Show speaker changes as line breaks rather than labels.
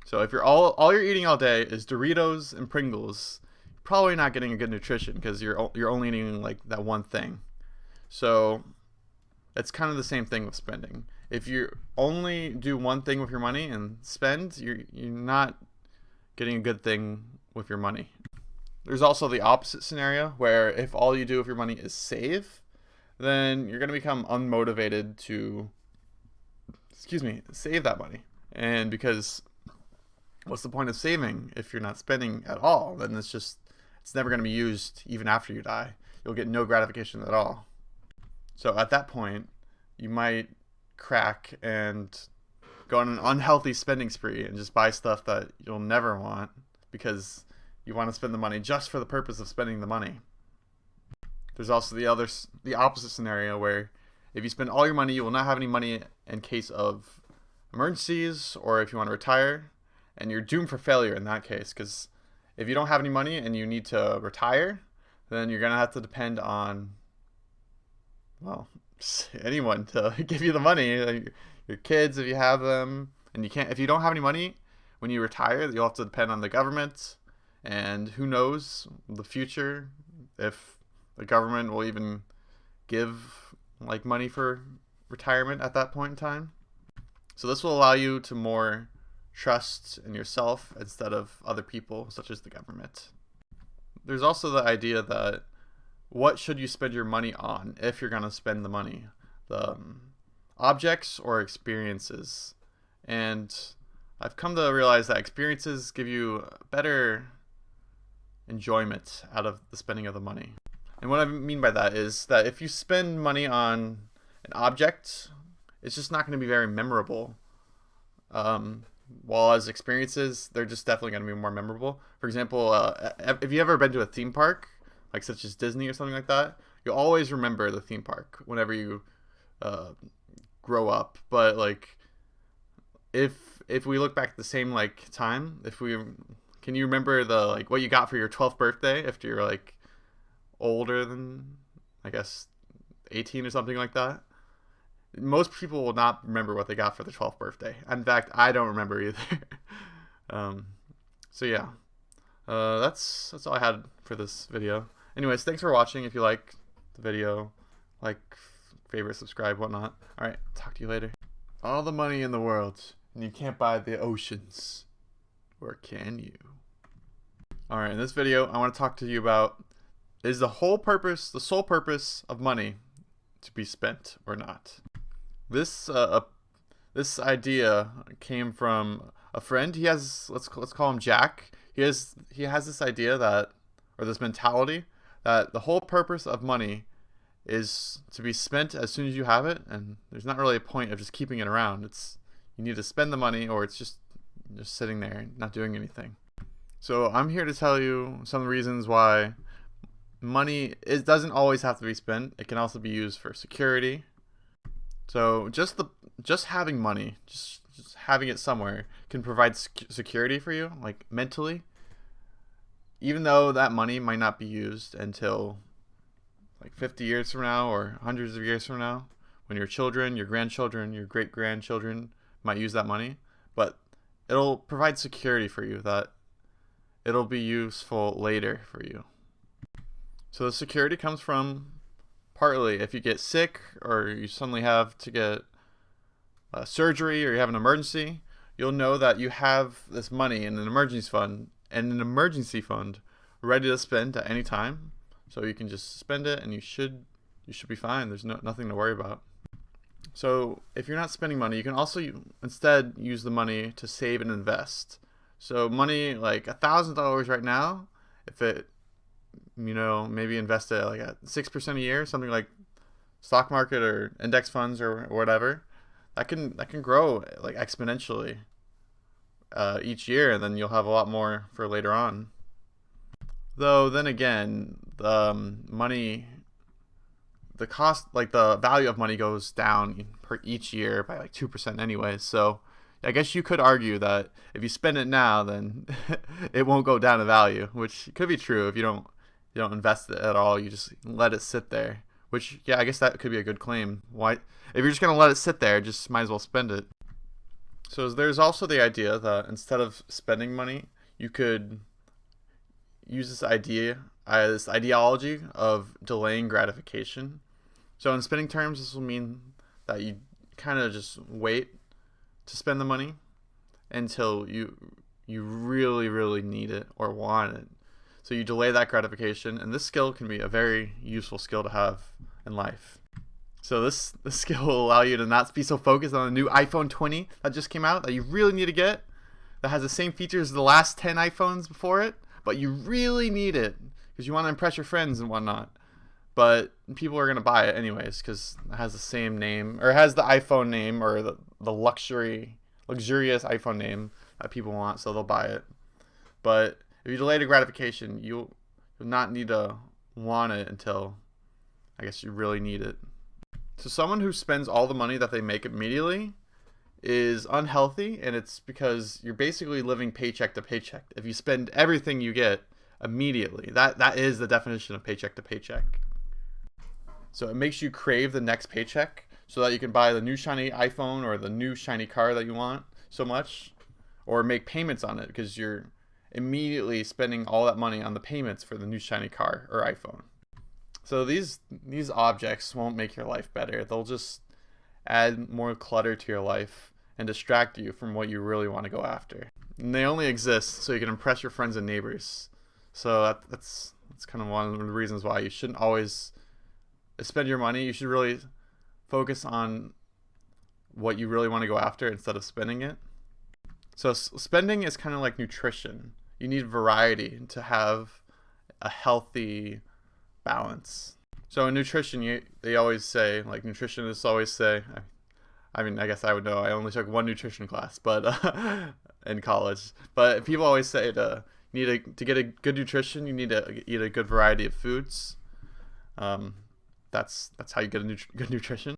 So if all you're eating all day is Doritos and Pringles, you're probably not getting a good nutrition because you're only eating like that one thing. So it's kind of the same thing with spending. If you only do one thing with your money and spend, you're not getting a good thing with your money. There's also the opposite scenario where if all you do with your money is save, then you're going to become unmotivated to save that money. And because what's the point of saving if you're not spending at all? Then it's never going to be used even after you die. You'll get no gratification at all. So at that point, you might crack and go on an unhealthy spending spree and just buy stuff that you'll never want because you want to spend the money just for the purpose of spending the money. There's also the opposite scenario where if you spend all your money, you will not have any money in case of emergencies or if you want to retire, and you're doomed for failure in that case, because if you don't have any money and you need to retire, then you're going to have to depend on, well, anyone to give you the money, like your kids if you have them, and if you don't have any money when you retire, you'll have to depend on the government, and who knows the future if the government will even give like money for retirement at that point in time. So this will allow you to more trust in yourself instead of other people, such as the government. There's also the idea that what should you spend your money on if you're going to spend the money? The objects or experiences? And I've come to realize that experiences give you better enjoyment out of the spending of the money. And what I mean by that is that if you spend money on an object, it's just not going to be very memorable. While as experiences, they're just definitely going to be more memorable. For example, if you ever been to a theme park, like such as Disney or something like that, you'll always remember the theme park whenever you grow up. But like, if we look back at the same like time, can you remember what you got for your 12th birthday if you're like older than, I guess, 18 or something like that? Most people will not remember what they got for their 12th birthday. In fact, I don't remember either. So yeah, that's all I had for this video. Anyways, thanks for watching. If you like the video, like, favorite, subscribe, whatnot. Alright, talk to you later. All the money in the world, and you can't buy the oceans. Or can you? Alright, in this video, I want to talk to you about, is the sole purpose of money to be spent or not? This idea came from a friend. He has, let's call him Jack. He has this idea that, or this mentality that the whole purpose of money is to be spent as soon as you have it, and there's not really a point of just keeping it around. You need to spend the money, or it's just sitting there not doing anything. So I'm here to tell you some reasons why money doesn't always have to be spent. It can also be used for security. So just having money, just having it somewhere can provide security for you, like mentally, even though that money might not be used until like 50 years from now or hundreds of years from now, when your children, your grandchildren, your great-grandchildren might use that money. But it'll provide security for you that it'll be useful later for you. So the security comes from partly if you get sick or you suddenly have to get surgery or you have an emergency, you'll know that you have this money in an emergency fund ready to spend at any time. So you can just spend it and you should be fine. There's nothing to worry about. So if you're not spending money, you can also instead use the money to save and invest. So money like $1,000 right now, if it, maybe invest it like at 6% a year, something like stock market or index funds or whatever, that can grow like exponentially each year, and then you'll have a lot more for later on. Though then again, the value of money goes down per each year by like 2% anyways. So I guess you could argue that if you spend it now, then it won't go down in value, which could be true if you don't invest it at all. You just let it sit there, which, yeah, I guess that could be a good claim. Why, if you're just going to let it sit there, just might as well spend it. So there's also the idea that instead of spending money, you could use this ideology of delaying gratification. So in spending terms, this will mean that you kind of just wait to spend the money until you really, really need it or want it. So you delay that gratification, and this skill can be a very useful skill to have in life. So this skill will allow you to not be so focused on the new iPhone 20 that just came out that you really need to get, that has the same features as the last 10 iPhones before it, but you really need it because you want to impress your friends and whatnot. But people are going to buy it anyways because it has the same name, or it has the iPhone name, or the luxurious iPhone name that people want, so they'll buy it. But if you delay the gratification, you'll not need to want it until, I guess, you really need it. So someone who spends all the money that they make immediately is unhealthy, and it's because you're basically living paycheck to paycheck. If you spend everything you get immediately, that is the definition of paycheck to paycheck. So it makes you crave the next paycheck so that you can buy the new shiny iPhone or the new shiny car that you want so much, or make payments on it because you're immediately spending all that money on the payments for the new shiny car or iPhone. So these objects won't make your life better. They'll just add more clutter to your life and distract you from what you really want to go after. And they only exist so you can impress your friends and neighbors. So that's kind of one of the reasons why you shouldn't always spend your money. You should really focus on what you really want to go after instead of spending it. So spending is kind of like nutrition. You need variety to have a healthy balance. So in nutrition, they always say, like nutritionists always say, I mean, I guess I would know. I only took one nutrition class, but in college. But people always say to get a good nutrition, you need to eat a good variety of foods. That's how you get a good nutrition.